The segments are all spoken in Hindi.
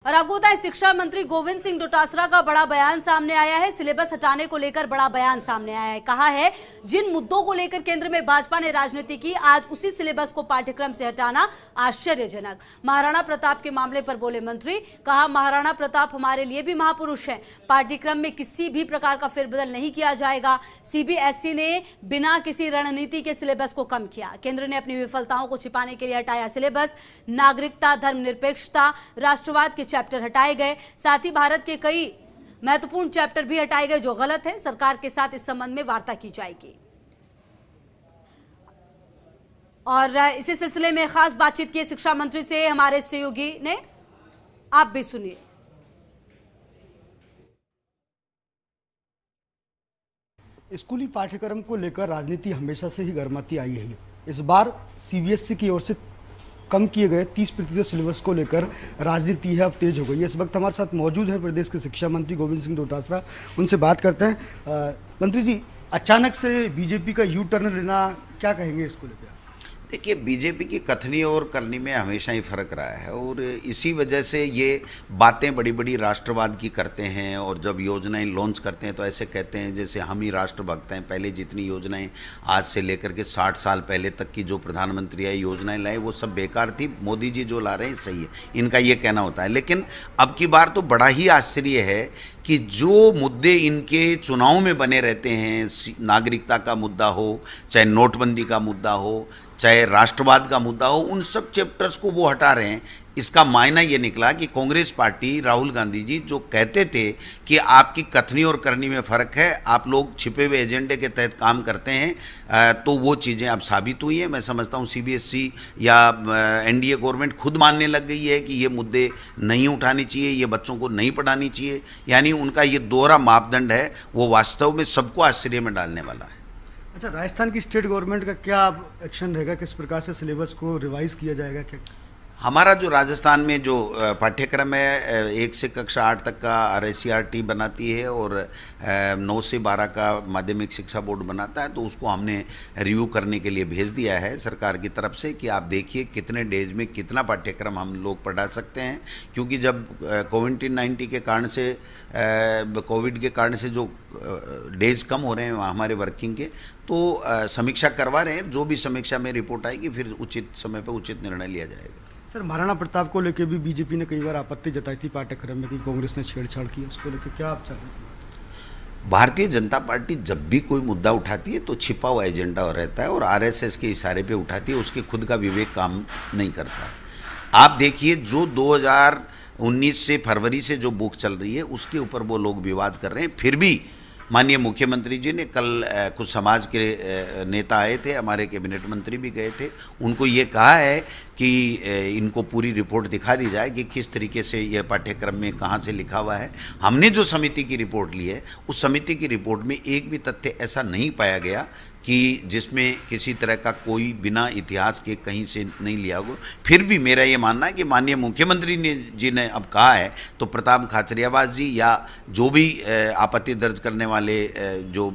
और आपको बताएं, शिक्षा मंत्री गोविंद सिंह डोटासरा का बड़ा बयान सामने आया है। सिलेबस हटाने को लेकर बड़ा बयान सामने आया है। कहा है, जिन मुद्दों को लेकर केंद्र में भाजपा ने राजनीति की, आज उसी सिलेबस को पाठ्यक्रम से हटाना आश्चर्यजनक। महाराणा प्रताप के मामले पर बोले मंत्री, कहा महाराणा प्रताप हमारे लिए भी महापुरुष हैं। पाठ्यक्रम में किसी भी प्रकार का फेरबदल नहीं किया जाएगा। सीबीएसई ने बिना किसी रणनीति के सिलेबस को कम किया। केंद्र ने अपनी विफलताओं को छिपाने के लिए हटाया सिलेबस। नागरिकता, धर्मनिरपेक्षता, राष्ट्रवाद के चैप्टर हटाए गए। साथ ही भारत के कई महत्वपूर्ण चैप्टर भी हटाए गए जो गलत है। सरकार के साथ इस संबंध में वार्ता की जाएगी। और इसी सिलसिले में खास बातचीत की शिक्षा मंत्री से हमारे सहयोगी ने, आप भी सुनिए। स्कूली पाठ्यक्रम को लेकर राजनीति हमेशा से ही गर्माती आई है। इस बार सीबीएसई की ओर से कम किए गए 30% सिलेबस को लेकर राजनीति है अब तेज हो गई है। इस वक्त हमारे साथ मौजूद है प्रदेश के शिक्षा मंत्री गोविंद सिंह डोटासरा। उनसे बात करते हैं। मंत्री जी, अचानक से बीजेपी का यू टर्न लेना, क्या कहेंगे इसको लेकर? देखिए, बीजेपी की कथनी और करनी में हमेशा ही फर्क रहा है और इसी वजह से ये बातें बड़ी बड़ी राष्ट्रवाद की करते हैं और जब योजनाएं लॉन्च करते हैं तो ऐसे कहते हैं जैसे हम ही राष्ट्रभक्त हैं। पहले जितनी योजनाएं आज से लेकर के 60 साल पहले तक की जो प्रधानमंत्री आए योजनाएं लाए वो सब बेकार थी। मोदी जी जो ला रहे हैं सही है, इनका ये कहना होता है। लेकिन अब की बार तो बड़ा ही आश्चर्य है कि जो मुद्दे इनके चुनाव में बने रहते हैं, नागरिकता का मुद्दा हो, चाहे नोटबंदी का मुद्दा हो, चाहे राष्ट्रवाद का मुद्दा हो, उन सब चैप्टर्स को वो हटा रहे हैं। इसका मायना ये निकला कि कांग्रेस पार्टी, राहुल गांधी जी जो कहते थे कि आपकी कथनी और करनी में फ़र्क है, आप लोग छिपे हुए एजेंडे के तहत काम करते हैं, तो वो चीज़ें अब साबित हुई हैं। मैं समझता हूँ सीबीएसई या एनडीए गवर्नमेंट खुद मानने लग गई है कि ये मुद्दे नहीं उठानी चाहिए, ये बच्चों को नहीं पढ़ानी चाहिए। यानी उनका ये दोहरा मापदंड है, वो वास्तव में सबको आश्चर्य में डालने वाला है। अच्छा, राजस्थान की स्टेट गवर्नमेंट का क्या एक्शन रहेगा? किस प्रकार से सिलेबस को रिवाइज किया जाएगा? क्या हमारा जो राजस्थान में जो पाठ्यक्रम है 1 से कक्षा 8 तक का RSCRT बनाती है और 9 से 12 का माध्यमिक शिक्षा बोर्ड बनाता है, तो उसको हमने रिव्यू करने के लिए भेज दिया है सरकार की तरफ से कि आप देखिए कितने डेज में कितना पाठ्यक्रम हम लोग पढ़ा सकते हैं। क्योंकि जब कोविड-19 के कारण से कोविड के कारण से जो डेज कम हो रहे हैं हमारे वर्किंग के, तो समीक्षा करवा रहे हैं। जो भी समीक्षा में रिपोर्ट आएगी फिर उचित समय पर उचित निर्णय लिया जाएगा। सर, महाराणा प्रताप को लेकर भी बीजेपी ने कई बार आपत्ति जताई थी पाठ्यक्रम में कि कांग्रेस ने छेड़छाड़ की। इसको लेकर क्या आप चाहते हैं? भारतीय जनता पार्टी जब भी कोई मुद्दा उठाती है तो छिपा हुआ एजेंडा रहता है और आरएसएस के इशारे पे उठाती है, उसके खुद का विवेक काम नहीं करता। आप देखिए, जो 2019 से फरवरी से जो बुक चल रही है उसके ऊपर वो लोग विवाद कर रहे हैं। फिर भी माननीय मुख्यमंत्री जी ने कल कुछ समाज के नेता आए थे, हमारे कैबिनेट मंत्री भी गए थे, उनको ये कहा है कि इनको पूरी रिपोर्ट दिखा दी जाए कि किस तरीके से यह पाठ्यक्रम में कहाँ से लिखा हुआ है। हमने जो समिति की रिपोर्ट ली है उस समिति की रिपोर्ट में एक भी तथ्य ऐसा नहीं पाया गया कि जिसमें किसी तरह का कोई बिना इतिहास के कहीं से नहीं लिया हो। फिर भी मेरा ये मानना है कि माननीय मुख्यमंत्री जी ने अब कहा है तो प्रताप खाचरियावास जी या जो भी आपत्ति दर्ज करने वाले जो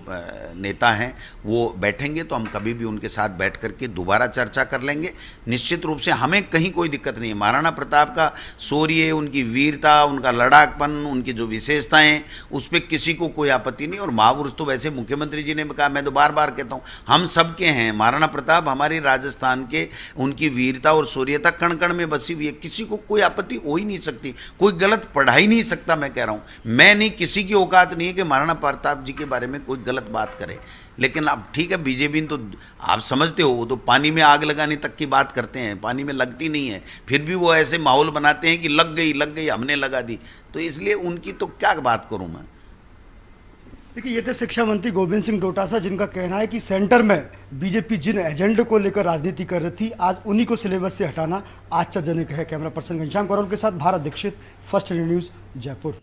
नेता हैं वो बैठेंगे तो हम कभी भी उनके साथ बैठ करके दोबारा चर्चा कर लेंगे। निश्चित रूप से हमें कहीं कोई दिक्कत नहीं है। महाराणा प्रताप का शौर्य, उनकी वीरता, उनका लड़ाकपन, उनकी जो विशेषताएं, उस पर किसी को कोई आपत्ति नहीं। और महापुरुष तो वैसे मुख्यमंत्री जी ने कहा, मैं तो बार बार कहता हूँ हम सब के हैं। महाराणा प्रताप हमारे राजस्थान के, उनकी वीरता और शौर्यता कण कण में बसी हुई है, किसी को कोई आपत्ति हो ही नहीं सकती, कोई गलत पढ़ा ही नहीं सकता। मैं कह रहा हूँ, मैं नहीं, किसी की औकात नहीं है कि महाराणा प्रताप जी के बारे में कोई गलत बात करे। लेकिन अब ठीक है, बीजेपी तो आप समझते हो, वो तो पानी में आग लगाने तक की बात करते हैं, पानी में लगती नहीं है, फिर भी वो ऐसे माहौल बनाते हैं कि लग गई हमने लगा दी। तो इसलिए उनकी तो क्या बात करूं मैं। देखिए, ये थे शिक्षा मंत्री गोविंद सिंह डोटासरा, जिनका कहना है कि सेंटर में बीजेपी जिन एजेंडे को लेकर राजनीति कर रही थी, आज उन्हीं को सिलेबस से हटाना आश्चर्यजनक है। कैमरा पर्सन घनश्याम करोल के साथ भारत दीक्षित, फर्स्ट न्यूज़, जयपुर।